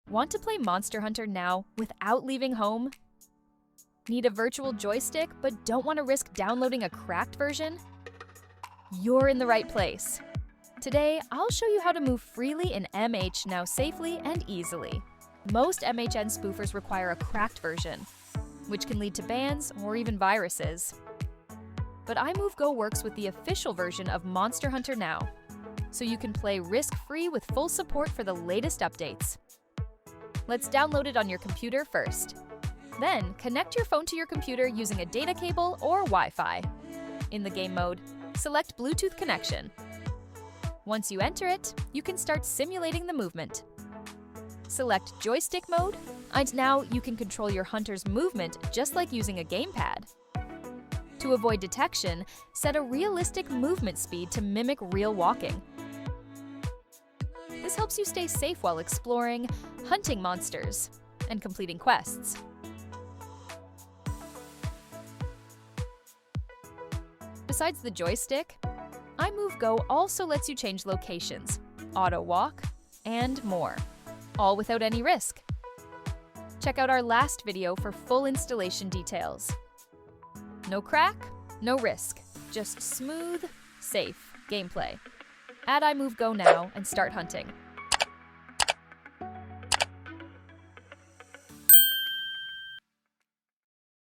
Want to play Monster Hunter now without leaving home? Need a virtual joystick but don't want to risk downloading a cracked version? You're in the right place. Today, I'll show you how to move freely in MH Now safely and easily. Most MHN spoofers require a cracked version, which can lead to bans or even viruses. But iMoveGo works with the official version of Monster Hunter Now, so you can play risk-free with full support for the latest updates. Let's download it on your computer first. Then, connect your phone to your computer using a data cable or Wi-Fi. In the game mode, select Bluetooth connection. Once you enter it, you can start simulating the movement. Select Joystick mode, and now you can control your hunter's movement just like using a gamepad. To avoid detection, set a realistic movement speed to mimic real walking. This helps you stay safe while exploring, hunting monsters, and completing quests. Besides the joystick, iMoveGo also lets you change locations, Autowalk, and more, all without any risk. Check out our last video for full installation details. No crack, no risk, just smooth, safe gameplay. Add iMoveGo now and start hunting.